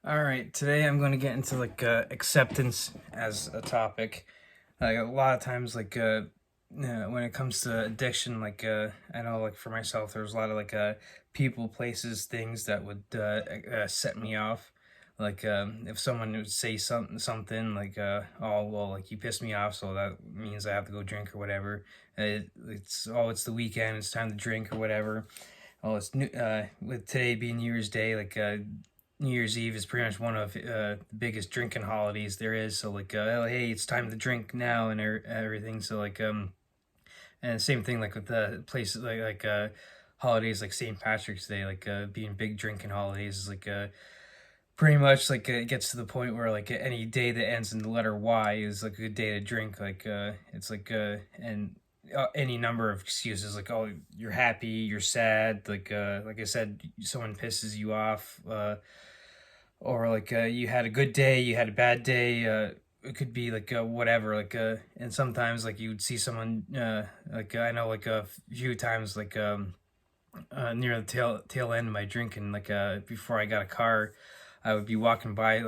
All right, today I'm going to get into acceptance as a topic. Like a lot of times, when it comes to addiction, I know like for myself, there's a lot of people, places, things that would set me off. If someone would say something oh well, like you pissed me off, so that means I have to go drink or whatever. It's the weekend, it's time to drink or whatever. Oh, it's new. With today being New Year's Day, New Year's Eve is pretty much one of the biggest drinking holidays there is. So oh hey, it's time to drink now and everything. And same thing like with the places holidays like St. Patrick's Day, being big drinking holidays is pretty much it gets to the point where any day that ends in the letter Y is like a good day to drink. It's and any number of excuses like oh you're happy, you're sad, like I said, someone pisses you off, or you had a good day, you had a bad day. It could be whatever, and sometimes you would see someone, I know a few times near the tail end of my drinking, before I got a car, I would be walking by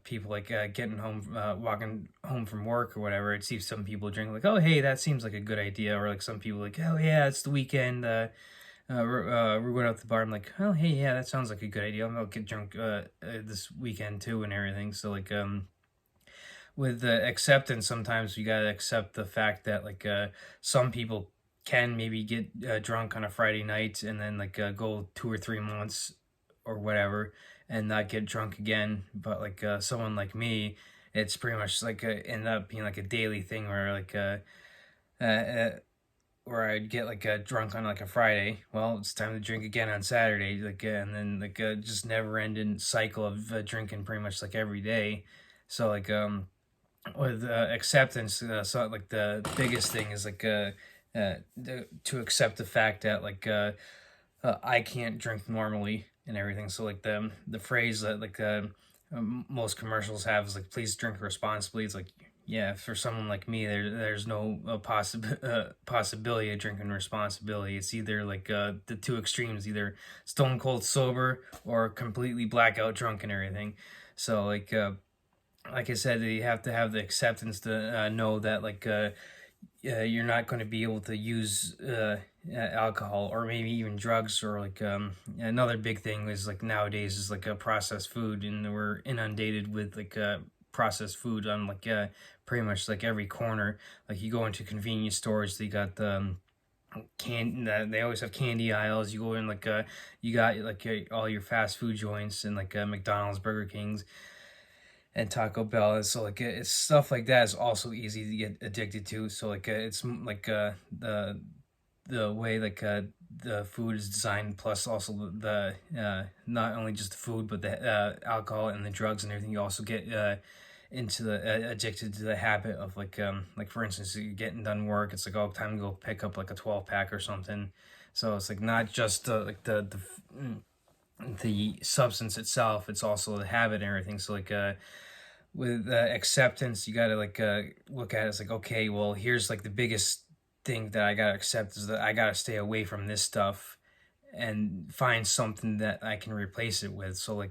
people getting home, walking home from work or whatever. I'd see some people drinking, like, oh hey, that seems like a good idea, or like some people like, oh yeah, it's the weekend. We're going out to the bar. I'm like, oh hey, yeah, that sounds like a good idea. I'm gonna get drunk this weekend too and everything. With the acceptance, sometimes you gotta accept the fact that some people can maybe get drunk on a Friday night and then go 2 or 3 months or whatever and not get drunk again. But someone like me, it's pretty much end up being like a daily thing uh, uh where I'd get drunk on a Friday. Well, it's time to drink again on Saturday, and then just never ending cycle of drinking pretty much every day. So with acceptance, so the biggest thing is to accept the fact that I can't drink normally and everything. So the phrase that most commercials have is like please drink responsibly. It's like yeah, for someone like me, there's no possibility of drinking responsibility. It's either the two extremes, either stone cold sober or completely blackout drunk and everything. So like I said, you have to have the acceptance to know that you're not going to be able to use alcohol or maybe even drugs, or another big thing is nowadays is a processed food, and we're inundated with processed food on pretty much every corner. Like you go into convenience stores, they got the they always have candy aisles. You go in you got all your fast food joints and McDonald's, Burger King's, and Taco Bell. And so it's stuff like that is also easy to get addicted to. So it's the way the food is designed, plus also the not only just the food but the alcohol and the drugs and everything. You also get into the addicted to the habit of for instance, you're getting done work, it's oh time to go pick up a 12 pack or something. So it's not just the substance itself, it's also the habit and everything. So with acceptance, you gotta look at it as okay, well here's the biggest thing that I gotta accept is that I gotta stay away from this stuff and find something that I can replace it with. So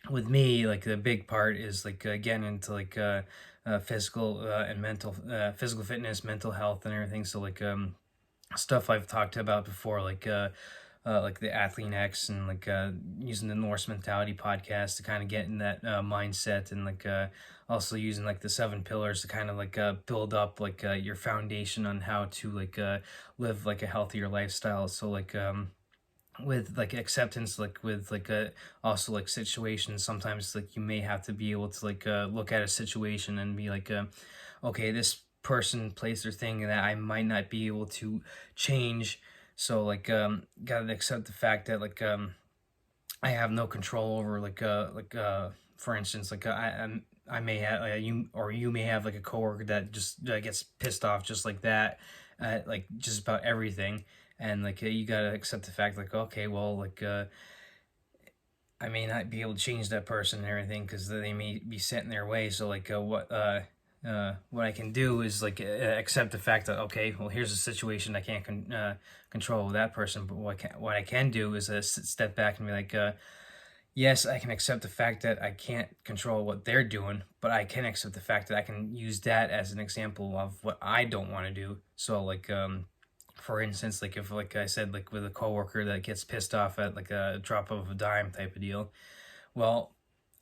with me, the big part is getting into physical and mental, physical fitness, mental health and everything. So stuff I've talked about before, the Athlean X, and using the Norse Mentality podcast to kind of get in that mindset, and also using the 7 pillars to kind of build up your foundation on how to live a healthier lifestyle. So with acceptance, with also situations, sometimes you may have to be able to look at a situation and be okay, this person, place, or thing that I might not be able to change. So gotta accept the fact that I have no control over for instance, I may have you may have a coworker that just gets pissed off just like that at just about everything. And you gotta accept the fact okay, well I may not be able to change that person and everything because they may be set in their way. So what I can do is accept the fact that okay, well here's a situation I can't control that person, but what I can do is step back and be yes, I can accept the fact that I can't control what they're doing, but I can accept the fact that I can use that as an example of what I don't want to do. So like for instance, like if like I said, like with a coworker that gets pissed off at like a drop of a dime type of deal, well,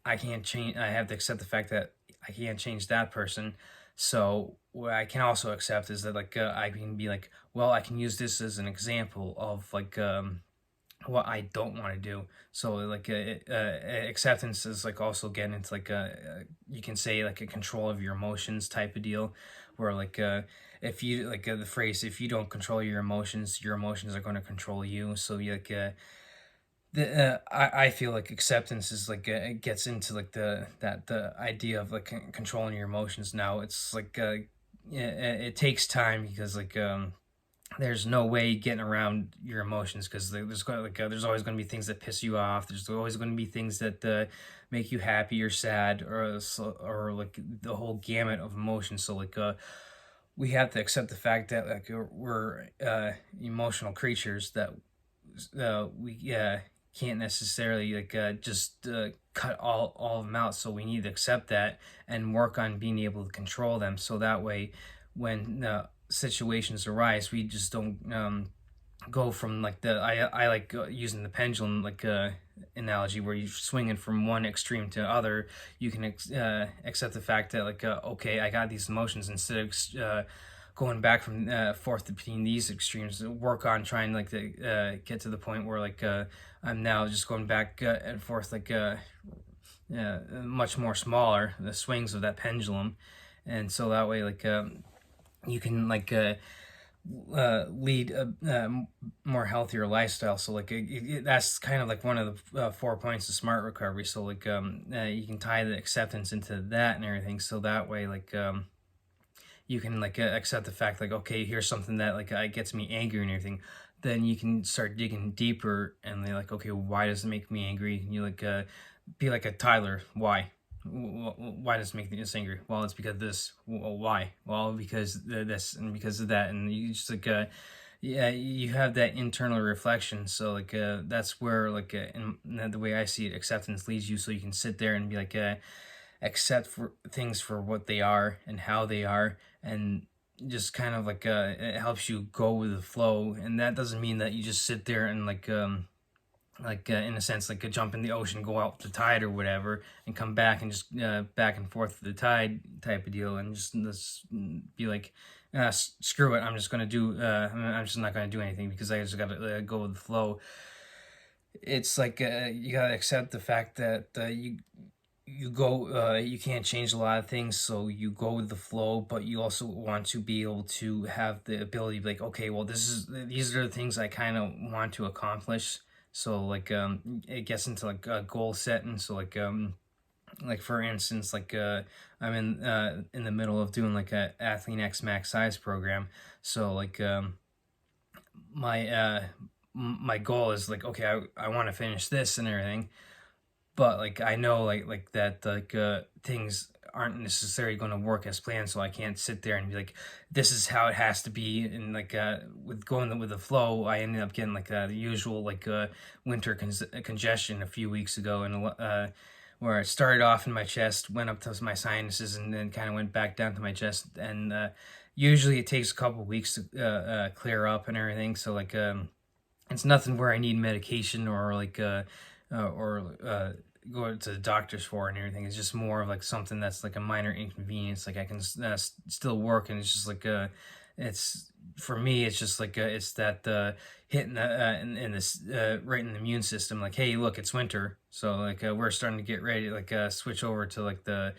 I can't change. I have to accept the fact that I can't change that person. So what I can also accept is that like I can be like, well, I can use this as an example of like what I don't want to do. So like acceptance is like also getting into like you can say like a control of your emotions type of deal, where like if you like the phrase, if you don't control your emotions are going to control you. So you like I feel like acceptance is like it gets into like the idea of like controlling your emotions. Now it's like it takes time because like there's no way getting around your emotions because there's always going to be things that piss you off. There's always going to be things that make you happy or sad or like the whole gamut of emotions. So like we have to accept the fact that like we're emotional creatures that we can't necessarily like just cut all of them out. So we need to accept that and work on being able to control them. So that way, when situations arise, we just don't go from like I like using the pendulum like analogy where you're swinging from one extreme to other. You can accept the fact that like okay, I got these emotions, instead of going back from forth between these extremes, work on trying like to get to the point where like I'm now just going back and forth like much more smaller, the swings of that pendulum. And so that way like you can like lead a more healthier lifestyle. So like that's kind of like one of the 4 points of smart recovery. So like you can tie the acceptance into that and everything. So that way like you can like accept the fact like, okay, here's something that like gets me angry and everything. Then you can start digging deeper and they're like, okay, why does it make me angry? And you like be like a Tyler, why? Why does it make this angry? Well, it's because this. Why? Well, because this and because of that. And you just like yeah, you have that internal reflection. So like that's where like in the way I see it, acceptance leads you. So you can sit there and be like accept for things for what they are and how they are, and just kind of like it helps you go with the flow. And that doesn't mean that you just sit there and like in a sense like a jump in the ocean, go out with the tide or whatever, and come back and just back and forth with the tide type of deal, and just be like screw it, I'm just gonna do I'm just not gonna do anything because I just gotta go with the flow. It's like you gotta accept the fact that you go you can't change a lot of things, so you go with the flow, but you also want to be able to have the ability to be like, okay, well, these are the things I kind of want to accomplish. So like it gets into like goal setting. So like for instance like I'm in the middle of doing like a Athlean X Max Size program. So like my my goal is like, okay, I want to finish this and everything, but like I know like that like things aren't necessarily going to work as planned. So I can't sit there and be like, this is how it has to be. And like with going with the flow, I ended up getting like the usual like winter congestion a few weeks ago, and where it started off in my chest, went up to my sinuses, and then kind of went back down to my chest. And usually it takes a couple weeks to clear up and everything. So like it's nothing where I need medication or like go to the doctors for and everything. It's just more of like something that's like a minor inconvenience. Like I can still work, and it's just like it's for me. It's just like it's that hitting in this right in the immune system. Like, hey, look, it's winter, so like we're starting to get ready. Like switch over to like the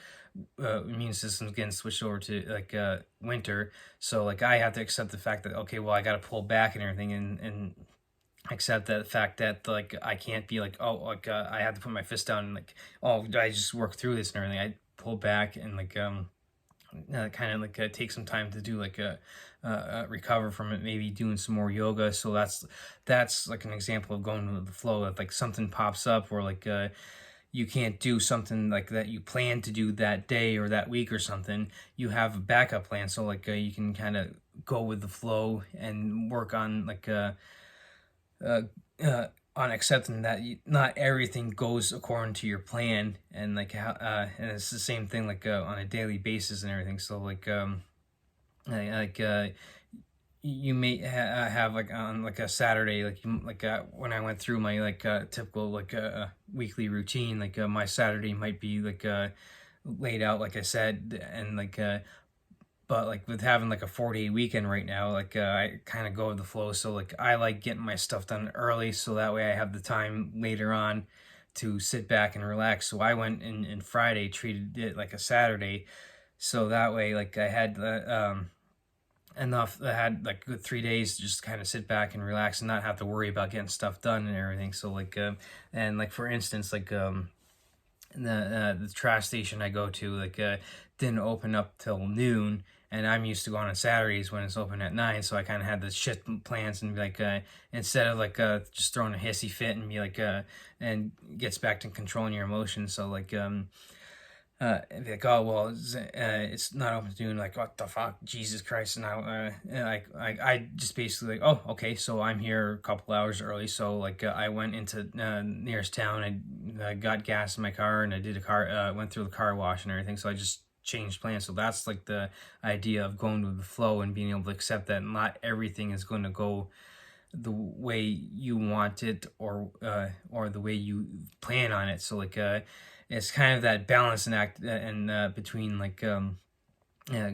immune system's getting switched over to like winter. So like I have to accept the fact that, okay, well, I got to pull back and everything, and accept that fact that like I can't be like, oh, like I have to put my fist down and like, oh, I just work through this and everything. I pull back and like kind of like take some time to do like recover from it, maybe doing some more yoga. So that's like an example of going with the flow. If like something pops up where like you can't do something like that you plan to do that day or that week or something, you have a backup plan. So like you can kind of go with the flow and work on like uh, on accepting that not everything goes according to your plan, and like how and it's the same thing like on a daily basis and everything. So like you may have like on like a Saturday, like when I went through my like typical like weekly routine, like my Saturday might be like laid out like I said, and like but like with having like a 4-day weekend right now, like I kind of go with the flow. So like I like getting my stuff done early, so that way I have the time later on to sit back and relax. So I went in Friday, treated it like a Saturday, so that way like I had enough. I had like good 3 days to just kind of sit back and relax and not have to worry about getting stuff done and everything. So like and like for instance like the trash station I go to like didn't open up till noon, and I'm used to going on Saturdays when it's open at 9. So I kind of had to shift plans and be like instead of like just throwing a hissy fit and be like and gets back to controlling your emotions. So like be like, oh well, it's not open to noon. Like, what the fuck, Jesus Christ! And I just basically like, oh okay, so I'm here a couple hours early. So like I went into nearest town. I got gas in my car, and I did went through the car wash and everything. So I just changed plans. So that's like the idea of going with the flow and being able to accept that not everything is going to go the way you want it, or the way you plan on it. So like it's kind of that balance and act and between like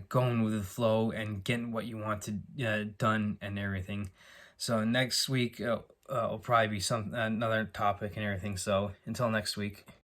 going with the flow and getting what you want to done and everything. So next week will probably be some another topic and everything. So until next week.